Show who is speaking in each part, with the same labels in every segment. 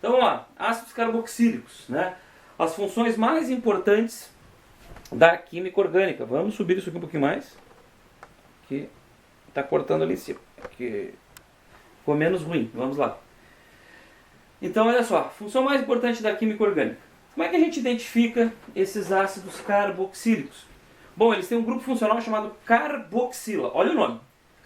Speaker 1: Então vamos lá, ácidos carboxílicos, né? As funções mais importantes da química orgânica. Vamos subir isso aqui um pouquinho mais, que está cortando ali em cima, que ficou menos ruim. Vamos lá. Então olha só, função mais importante da química orgânica. Como é que a gente identifica esses ácidos carboxílicos? Bom, eles têm um grupo funcional chamado carboxila. Olha o nome,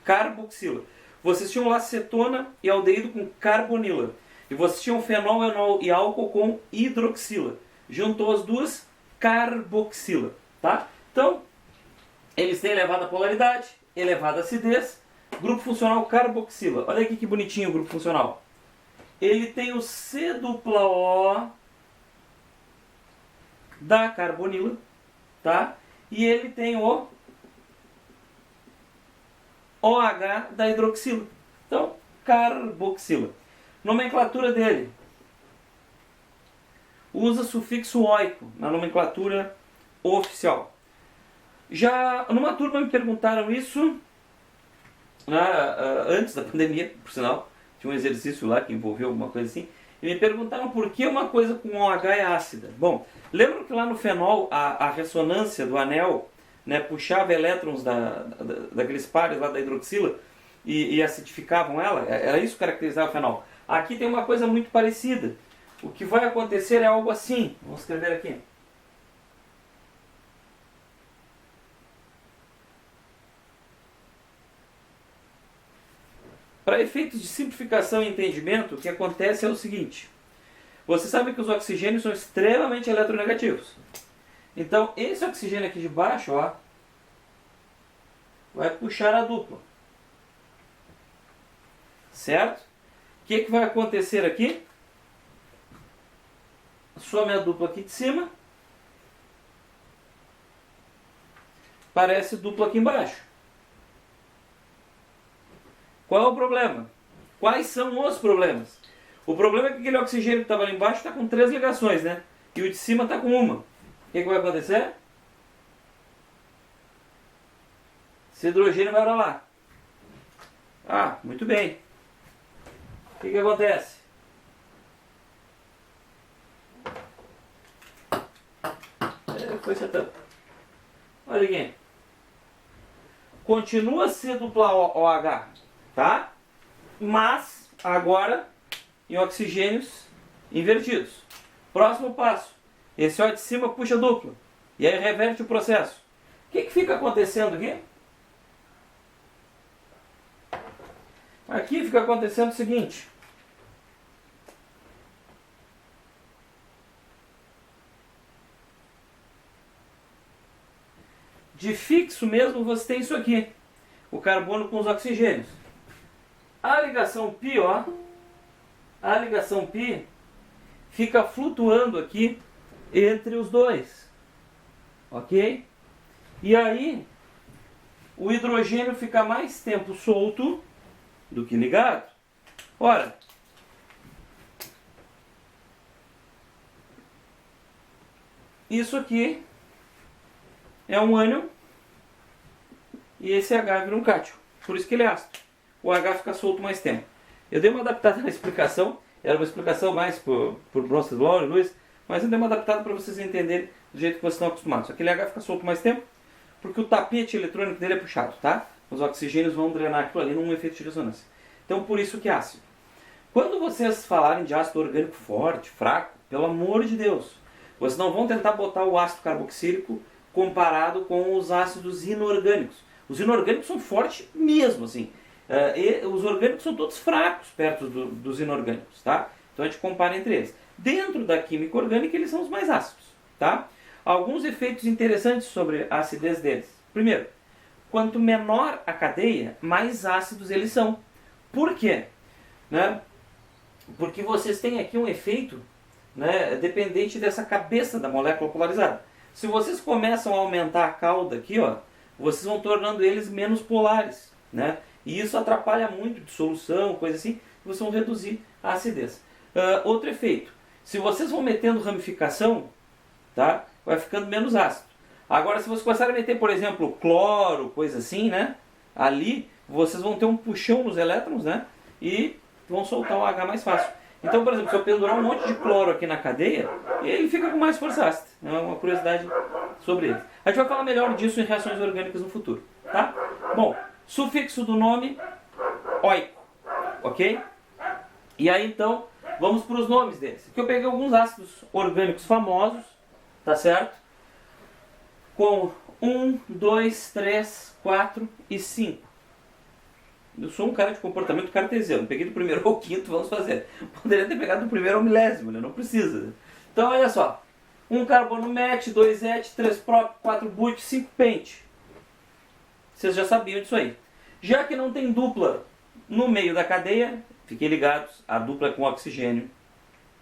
Speaker 1: carboxila. Vocês tinham lá cetona e aldeído com carbonila. E vocês tinham fenol, enol e álcool com hidroxila. Juntou as duas, carboxila. Tá? Então, eles têm elevada polaridade, elevada acidez, grupo funcional carboxila. Olha aqui que bonitinho o grupo funcional. Ele tem o C-O da carbonila, tá? E ele tem o OH da hidroxila. Então, carboxila. Nomenclatura dele. Usa sufixo oico na nomenclatura oficial. Já numa turma me perguntaram isso antes da pandemia, por sinal. Tinha um exercício lá que envolveu alguma coisa assim. E me perguntaram por que uma coisa com OH é ácida. Bom, lembram que lá no fenol a ressonância do anel, né, puxava elétrons daqueles pares lá da hidroxila e acidificavam ela? Era isso que caracterizava o fenol. Aqui tem uma coisa muito parecida. O que vai acontecer é algo assim. Vamos escrever aqui. Para efeitos de simplificação e entendimento, o que acontece é o seguinte. Você sabe que os oxigênios são extremamente eletronegativos. Então, esse oxigênio aqui de baixo, ó, vai puxar a dupla. Certo? O que vai acontecer aqui? Some a dupla aqui de cima. Parece dupla aqui embaixo. Qual é o problema? Quais são os problemas? O problema é que aquele oxigênio que estava ali embaixo está com 3 ligações, né? E o de cima está com uma. O que vai acontecer? Esse hidrogênio vai para lá. Ah, muito bem. O que acontece? Foi setando. Olha aqui. Continua sendo dupla OH, tá? Mas agora em oxigênios invertidos. Próximo passo. Esse O de cima puxa dupla. E aí reverte o processo. O que fica acontecendo aqui? Aqui fica acontecendo o seguinte. De fixo mesmo você tem isso aqui. O carbono com os oxigênios. A ligação π, ó. A ligação π fica flutuando aqui entre os dois. Ok? E aí o hidrogênio fica mais tempo solto do que ligado. Ora, isso aqui é um ânion e esse H vira um cátion. Por isso que ele é ácido. O H fica solto mais tempo. Eu dei uma adaptada na explicação. Era uma explicação mais por Bronsted e Lewis, mas eu dei uma adaptada para vocês entenderem do jeito que vocês estão acostumados. Aquele H fica solto mais tempo porque o tapete eletrônico dele é puxado, tá? Os oxigênios vão drenar aquilo ali num efeito de ressonância. Então por isso que é ácido. Quando vocês falarem de ácido orgânico forte, fraco, pelo amor de Deus, vocês não vão tentar botar o ácido carboxílico comparado com os ácidos inorgânicos. Os inorgânicos são fortes mesmo, assim. E os orgânicos são todos fracos perto dos inorgânicos, tá? Então a gente compara entre eles. Dentro da química orgânica eles são os mais ácidos, tá? Alguns efeitos interessantes sobre a acidez deles. Primeiro, quanto menor a cadeia, mais ácidos eles são. Por quê? Né? Porque vocês têm aqui um efeito, né, dependente dessa cabeça da molécula polarizada. Se vocês começam a aumentar a cauda aqui, ó, vocês vão tornando eles menos polares, né? E isso atrapalha muito de solução, coisa assim, e vocês vão reduzir a acidez. Outro efeito, se vocês vão metendo ramificação, tá, vai ficando menos ácido. Agora, se vocês começarem a meter, por exemplo, cloro, coisa assim, né, ali vocês vão ter um puxão nos elétrons, né, e vão soltar o H mais fácil. Então, por exemplo, se eu pendurar um monte de cloro aqui na cadeia, ele fica com mais força ácida. É uma curiosidade sobre ele. A gente vai falar melhor disso em reações orgânicas no futuro, tá? Bom, sufixo do nome, oico, ok? E aí então, vamos para os nomes deles. Aqui eu peguei alguns ácidos orgânicos famosos, tá certo? Com 1, 2, 3, 4 e 5. Eu sou um cara de comportamento cartesiano. Peguei do primeiro ao quinto, vamos fazer. Poderia ter pegado do primeiro ao milésimo, né? Não precisa. Então, olha só. 1 carbono MET, 2 ET, 3 PROP, 4 BUT, 5 PENT. Vocês já sabiam disso aí. Já que não tem dupla no meio da cadeia, fiquem ligados, a dupla é com oxigênio.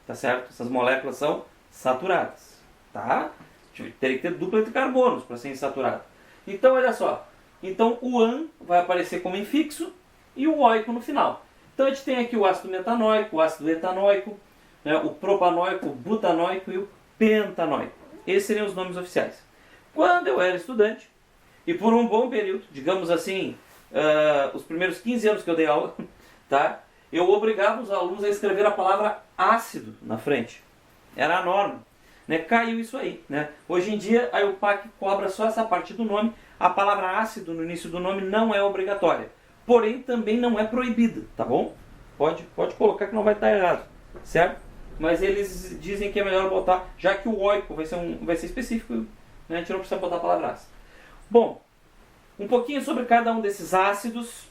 Speaker 1: Tá certo? Essas moléculas são saturadas. Tá? Teria que ter dupla entre carbonos para ser insaturado. Então, olha só. Então, o AN vai aparecer como infixo e o oico no final. Então, a gente tem aqui o ácido metanoico, o ácido etanoico, né, o propanoico, o butanoico e o pentanoico. Esses seriam os nomes oficiais. Quando eu era estudante, e por um bom período, digamos assim, os primeiros 15 anos que eu dei aula, tá, eu obrigava os alunos a escrever a palavra ácido na frente. Era a norma. Né? Caiu isso aí. Né? Hoje em dia, a EUPAC cobra só essa parte do nome. A palavra ácido no início do nome não é obrigatória. Porém, também não é proibida, tá bom? Pode colocar que não vai estar errado, certo? Mas eles dizem que é melhor botar, já que o oico vai ser específico, né? A gente não precisa botar a palavra ácido. Bom, um pouquinho sobre cada um desses ácidos,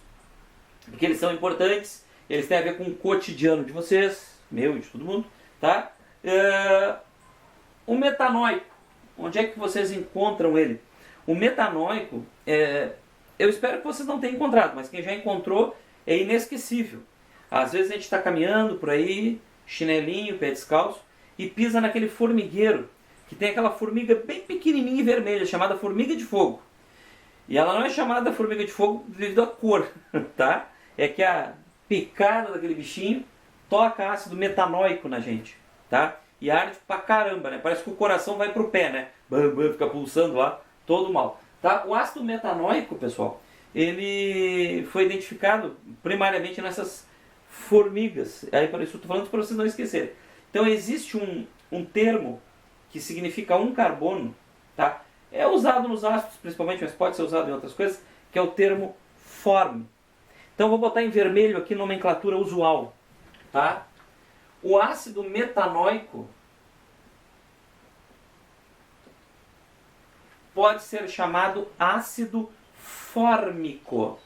Speaker 1: porque eles são importantes, eles têm a ver com o cotidiano de vocês, meu e de todo mundo, tá? O metanoico, onde é que vocês encontram ele? O metanoico, eu espero que vocês não tenham encontrado, mas quem já encontrou é inesquecível. Às vezes a gente está caminhando por aí, chinelinho, pé descalço, e pisa naquele formigueiro, que tem aquela formiga bem pequenininha e vermelha, chamada formiga de fogo. E ela não é chamada formiga de fogo devido à cor, tá? É que a picada daquele bichinho toca ácido metanoico na gente, tá? E arde pra caramba, né? Parece que o coração vai pro pé, né? Fica pulsando lá, todo mal. Tá? O ácido metanoico, pessoal, ele foi identificado primariamente nessas formigas. Aí, por isso eu estou falando para vocês não esquecerem. Então existe um termo que significa um carbono, tá? É usado nos ácidos principalmente, mas pode ser usado em outras coisas, que é o termo forme. Então eu vou botar em vermelho aqui nomenclatura usual, tá? O ácido metanoico pode ser chamado ácido fórmico,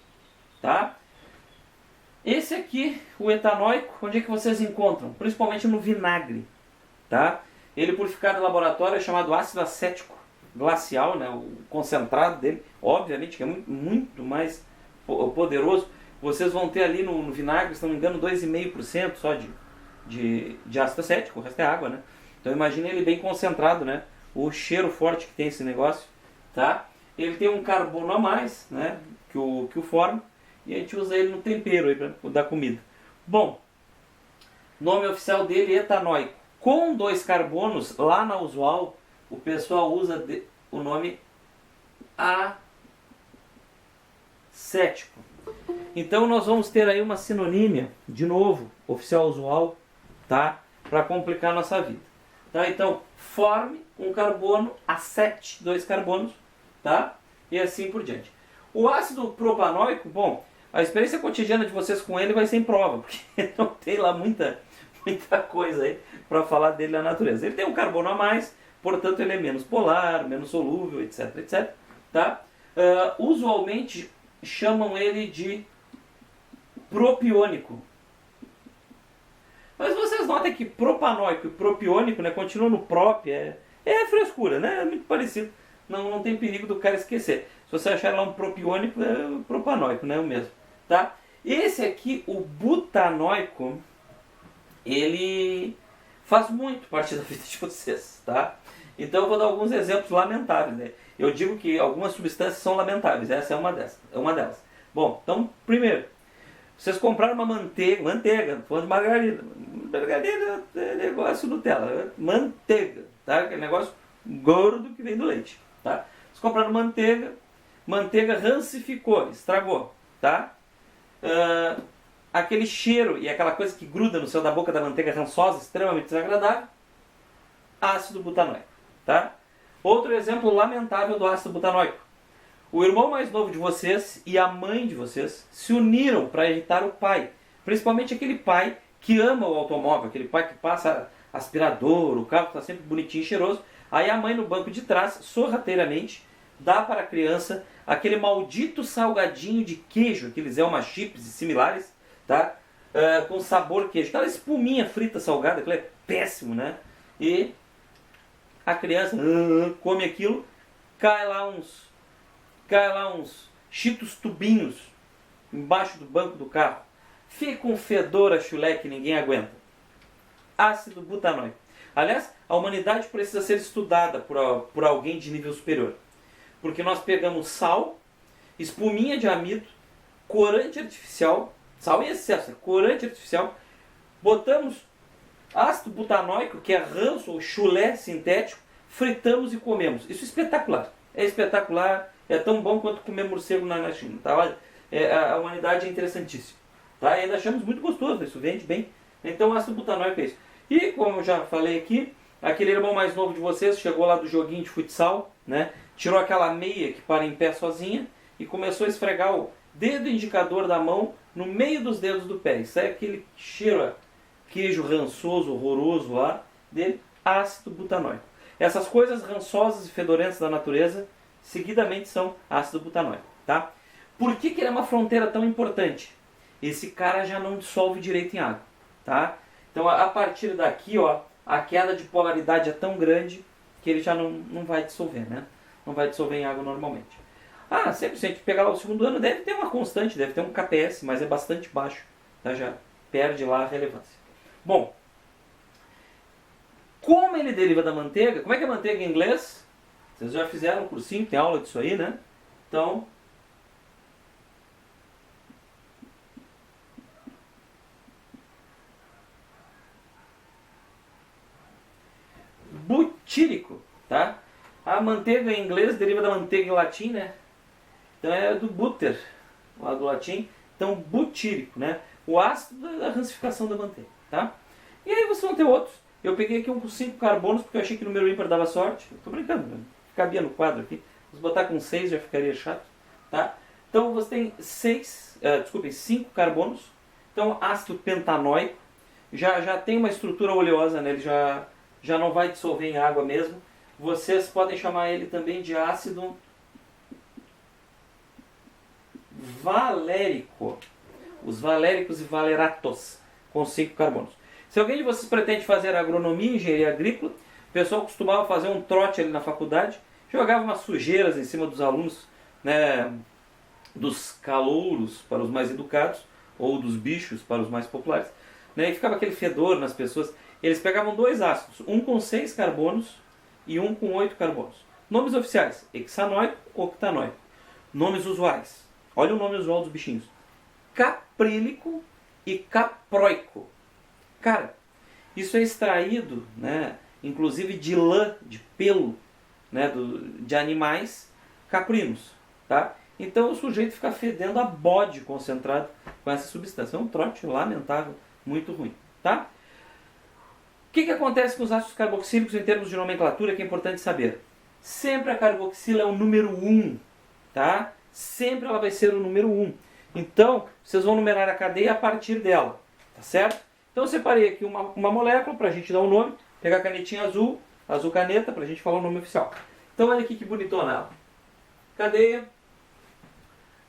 Speaker 1: tá? Esse aqui, o etanoico, onde é que vocês encontram? Principalmente no vinagre, tá? Ele purificado em laboratório é chamado ácido acético glacial, né? O concentrado dele, obviamente que é muito mais poderoso. Vocês vão ter ali no vinagre, se não me engano, 2,5% só de ácido acético, o resto é água, né? Então imagine ele bem concentrado, né? O cheiro forte que tem esse negócio, tá? Ele tem um carbono a mais, né? Que o forma, e a gente usa ele no tempero aí para dar comida. Bom, nome oficial dele é etanoico. Com 2 carbonos, lá na usual, o pessoal usa o nome acético. Então nós vamos ter aí uma sinonímia, de novo, oficial usual, tá? Para complicar a nossa vida. Tá? Então, forme, 1 carbono, acete, 2 carbonos, tá? E assim por diante. O ácido propanoico, bom, a experiência cotidiana de vocês com ele vai ser em prova, porque não tem lá muita coisa aí para falar dele na natureza. Ele tem um carbono a mais, portanto ele é menos polar, menos solúvel, etc, etc. Tá? Usualmente chamam ele de propiônico. Mas vocês notem que propanoico e propiônico, né, continuam no prop, é frescura, né? É muito parecido. Não tem perigo do cara esquecer. Se você achar lá um propiônico, é propanoico, né? É o mesmo. Tá? Esse aqui, o butanoico, ele faz muito parte da vida de vocês, tá? Então eu vou dar alguns exemplos lamentáveis, né? Eu digo que algumas substâncias são lamentáveis, essa é uma delas. Bom, então, primeiro, vocês compraram uma manteiga, falando de margarina. Margarina é negócio Nutella, manteiga, tá? Aquele negócio gordo que vem do leite, tá? Vocês compraram manteiga rancificou, estragou, tá? aquele cheiro e aquela coisa que gruda no céu da boca da manteiga rançosa, extremamente desagradável, ácido butanoico, tá? Outro exemplo lamentável do ácido butanoico. O irmão mais novo de vocês e a mãe de vocês se uniram para irritar o pai. Principalmente aquele pai que ama o automóvel, aquele pai que passa aspirador, o carro está sempre bonitinho e cheiroso. Aí a mãe no banco de trás, sorrateiramente, dá para a criança aquele maldito salgadinho de queijo, aqueles Elma Chips e similares, tá? Com sabor queijo. Aquela espuminha frita salgada, aquilo é péssimo, né? E a criança come aquilo, cai lá uns Cheetos tubinhos embaixo do banco do carro. Fica um fedor a chulé que ninguém aguenta. Ácido butanoico. Aliás, a humanidade precisa ser estudada por alguém de nível superior. Porque nós pegamos sal, espuminha de amido, corante artificial, sal em excesso, corante artificial, botamos ácido butanoico, que é ranço ou chulé sintético, fritamos e comemos. Isso é espetacular. É espetacular, é tão bom quanto comer morcego na China. Tá? Olha, a humanidade é interessantíssima. Tá? E ainda achamos muito gostoso, isso vende bem. Então ácido butanoico é isso. E como eu já falei aqui, aquele irmão mais novo de vocês chegou lá do joguinho de futsal, né? Tirou aquela meia que para em pé sozinha e começou a esfregar o dedo indicador da mão no meio dos dedos do pé. Isso é aquele cheiro, queijo rançoso, horroroso lá dele, ácido butanoico. Essas coisas rançosas e fedorentas da natureza, seguidamente são ácido butanoico. Tá? Por que ele é uma fronteira tão importante? Esse cara já não dissolve direito em água. Tá? Então a partir daqui, ó, a queda de polaridade é tão grande que ele já não vai dissolver, né? Não vai dissolver em água normalmente. Sempre se a gente pegar lá o segundo ano, deve ter uma constante, deve ter um KPS, mas é bastante baixo. Tá? Já perde lá a relevância. Bom, como ele deriva da manteiga, como é que é manteiga em inglês? Vocês já fizeram um cursinho, tem aula disso aí, né? Então, butírico, tá? A manteiga em inglês deriva da manteiga em latim, né? Então é do butter, lá do latim. Então butírico, né? O ácido da rancificação da manteiga, tá? E aí vocês vão ter outros. Eu peguei aqui um com 5 carbonos porque eu achei que o número ímpar dava sorte. Tô brincando, né? Cabia no quadro aqui. Se botar com 6 já ficaria chato, tá? Então você tem 5 carbonos. Então ácido pentanoico já tem uma estrutura oleosa nele, já não vai dissolver em água mesmo. Vocês podem chamar ele também de ácido valérico. Os valéricos e valeratos, com 5 carbonos. Se alguém de vocês pretende fazer agronomia, engenharia agrícola, o pessoal costumava fazer um trote ali na faculdade, jogava umas sujeiras em cima dos alunos, né, dos calouros para os mais educados, ou dos bichos para os mais populares, né, e ficava aquele fedor nas pessoas. Eles pegavam 2 ácidos, um com 6 carbonos e um com 8 carbonos. Nomes oficiais, hexanoico, octanoico. Nomes usuais, olha o nome usual dos bichinhos: caprílico e caproico. Cara, isso é extraído, né, inclusive de lã, de pelo, né, de animais caprinos. Tá? Então o sujeito fica fedendo a bode concentrado com essa substância. É um trote lamentável, muito ruim. Tá? O que acontece com os ácidos carboxílicos em termos de nomenclatura que é importante saber? Sempre a carboxila é o número 1. Tá? Sempre ela vai ser o número 1. Então, vocês vão numerar a cadeia a partir dela. Tá certo? Então eu separei aqui uma molécula para a gente dar um nome. Pegar a canetinha azul caneta, para a gente falar o nome oficial. Então olha aqui que bonitona ela. Cadeia.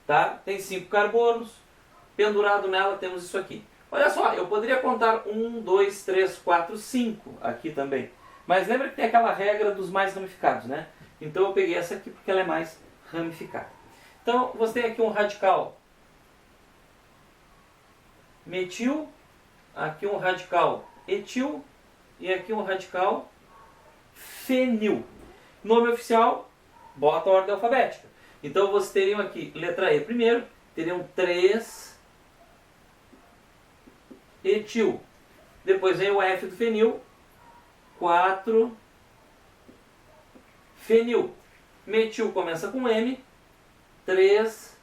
Speaker 1: Tá? Tem 5 carbonos. Pendurado nela temos isso aqui. Olha só, eu poderia contar 1, 2, 3, 4, 5 aqui também. Mas lembra que tem aquela regra dos mais ramificados, né? Então eu peguei essa aqui porque ela é mais ramificada. Então você tem aqui um radical metil, aqui um radical etil e aqui um radical fenil. Nome oficial, bota a ordem alfabética. Então vocês teriam aqui letra E primeiro, teriam 3 etil. Depois vem o F do fenil, 4 fenil. Metil começa com M, 3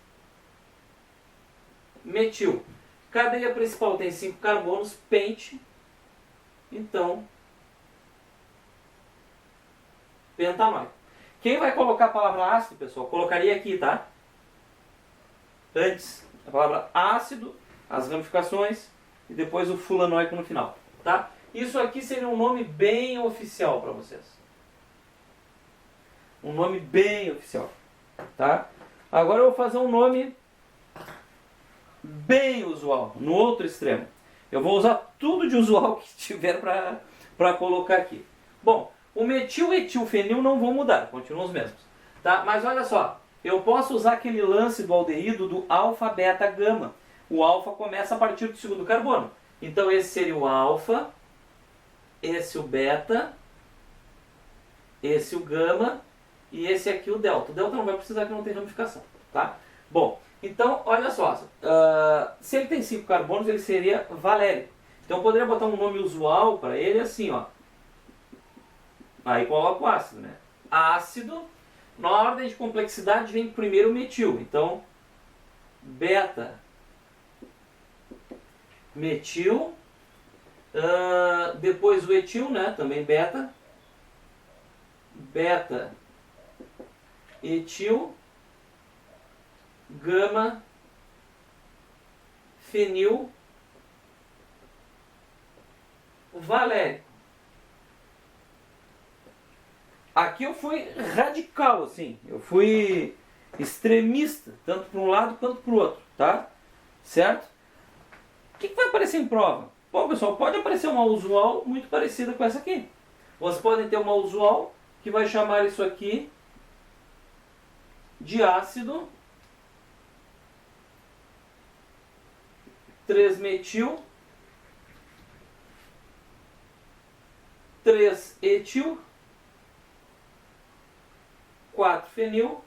Speaker 1: metil. Cadeia principal tem 5 carbonos, pente, então, pentanóico. Quem vai colocar a palavra ácido, pessoal, colocaria aqui, tá? Antes, a palavra ácido, as ramificações e depois o fulanoico no final, tá? Isso aqui seria um nome bem oficial para vocês. Um nome bem oficial, tá? Agora eu vou fazer um nome bem usual, no outro extremo. Eu vou usar tudo de usual que tiver para colocar aqui. Bom, o metil e etilfenil não vão mudar, continuam os mesmos, tá? Mas olha só, eu posso usar aquele lance do aldeído do alfa, beta, gama. O alfa começa a partir do segundo carbono. Então esse seria o alfa, esse o beta, esse o gama e esse aqui o delta. O delta não vai precisar que não tem ramificação, tá? Bom, então olha só, se ele tem 5 carbonos ele seria valérico. Então eu poderia botar um nome usual para ele assim, ó. Aí coloca o ácido, né? Ácido, na ordem de complexidade vem primeiro o metil. Então, beta, metil, depois o etil, né? Também beta, beta, etil, gama, fenil, valérico. Aqui eu fui radical, assim, eu fui extremista, tanto para um lado quanto para o outro, tá? Certo? O que vai aparecer em prova? Bom, pessoal, pode aparecer uma usual muito parecida com essa aqui. Vocês podem ter uma usual que vai chamar isso aqui de ácido 3-metil 3-etil 4-fenil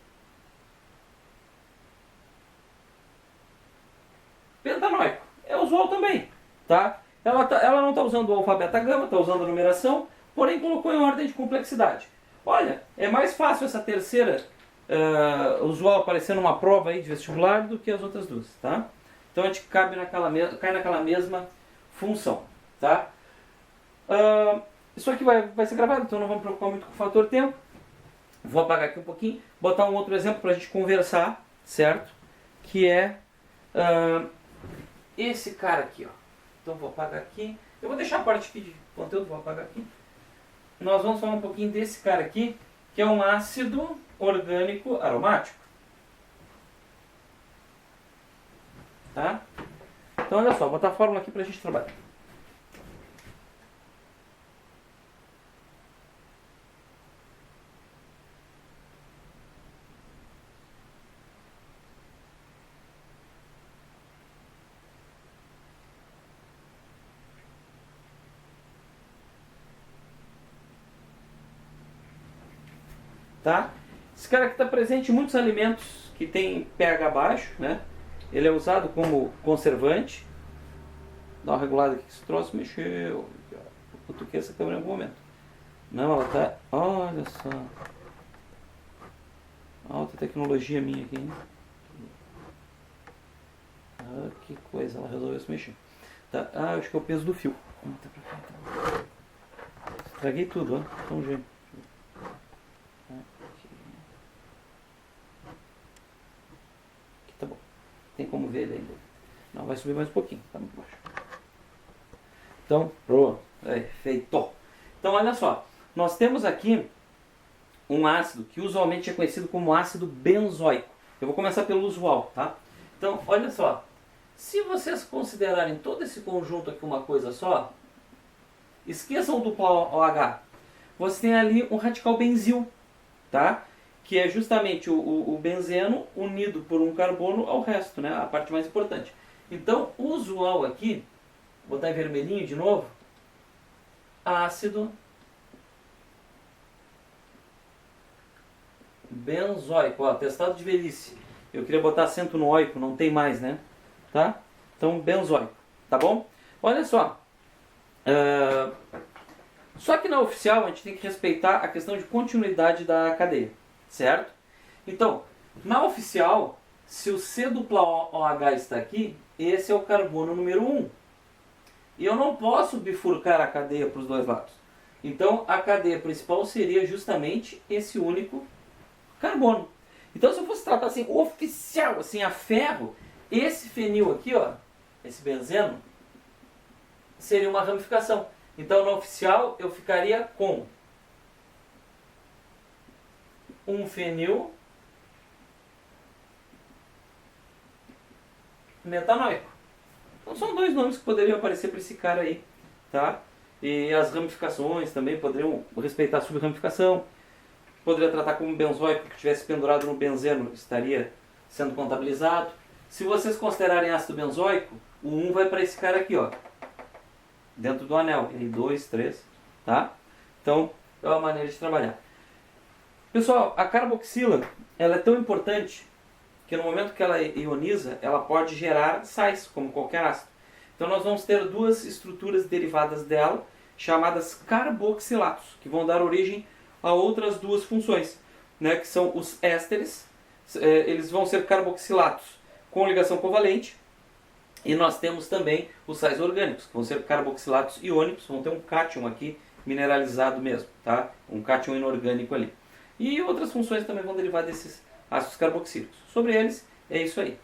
Speaker 1: pentanóico. É usual também, tá? Ela não está usando o alfa, beta, gama, está usando a numeração, porém colocou em ordem de complexidade. Olha, é mais fácil essa terceira usual aparecer numa prova aí de vestibular do que as outras duas, tá? Então a gente cai naquela mesma função, tá? Isso aqui vai ser gravado, então não vamos preocupar muito com o fator tempo. Vou apagar aqui um pouquinho, botar um outro exemplo para a gente conversar, certo? Que é esse cara aqui, ó. Então vou apagar aqui. Eu vou deixar a parte aqui de conteúdo, vou apagar aqui. Nós vamos falar um pouquinho desse cara aqui, que é um ácido orgânico aromático. Tá? Então olha só, vou botar a fórmula aqui para a gente trabalhar. Tá? Esse cara aqui está presente em muitos alimentos que tem pH baixo, né? Ele é usado como conservante. Dá uma regulada aqui que esse troço mexeu. Eu cutuquei essa câmera em algum momento. Não, ela tá... Olha só. Alta tecnologia minha aqui, hein? Que coisa, ela resolveu se mexer. Tá. Acho que é o peso do fio. Estraguei tudo, ó. Então, gente. Tá bom. Tem como ver ele ainda. Não, vai subir mais um pouquinho. Tá muito baixo. Então, pronto. Feito. Então, olha só. Nós temos aqui um ácido que usualmente é conhecido como ácido benzoico. Eu vou começar pelo usual, tá? Então, olha só. Se vocês considerarem todo esse conjunto aqui uma coisa só, esqueçam o duplo OH. Você tem ali um radical benzil, tá? Que é justamente o benzeno unido por um carbono ao resto, né? A parte mais importante. Então, o usual aqui, vou botar em vermelhinho de novo, ácido benzoico, ó, atestado de velhice. Eu queria botar acento no oico, não tem mais, né? Tá? Então, benzoico, tá bom? Olha só. Só que na oficial a gente tem que respeitar a questão de continuidade da cadeia. Certo? Então, na oficial, se o C-OH está aqui, esse é o carbono número 1. E eu não posso bifurcar a cadeia para os dois lados. Então a cadeia principal seria justamente esse único carbono. Então se eu fosse tratar assim, oficial, assim, a ferro, esse fenil aqui, ó, esse benzeno, seria uma ramificação. Então no oficial eu ficaria com um fenil metanoico. Então são dois nomes que poderiam aparecer para esse cara aí, tá? E as ramificações também poderiam respeitar a subramificação. Poderia tratar como benzoico que estivesse pendurado no benzeno, estaria sendo contabilizado. Se vocês considerarem ácido benzoico, o 1 vai para esse cara aqui, ó, dentro do anel, 2, 3, tá? Então é uma maneira de trabalhar. Pessoal, a carboxila, ela é tão importante que no momento que ela ioniza, ela pode gerar sais, como qualquer ácido. Então nós vamos ter duas estruturas derivadas dela, chamadas carboxilatos, que vão dar origem a outras duas funções, né, que são os ésteres. Eles vão ser carboxilatos com ligação covalente, e nós temos também os sais orgânicos, que vão ser carboxilatos iônicos, vão ter um cátion aqui mineralizado mesmo, tá? Um cátion inorgânico ali. E outras funções também vão derivar desses ácidos carboxílicos. Sobre eles, é isso aí.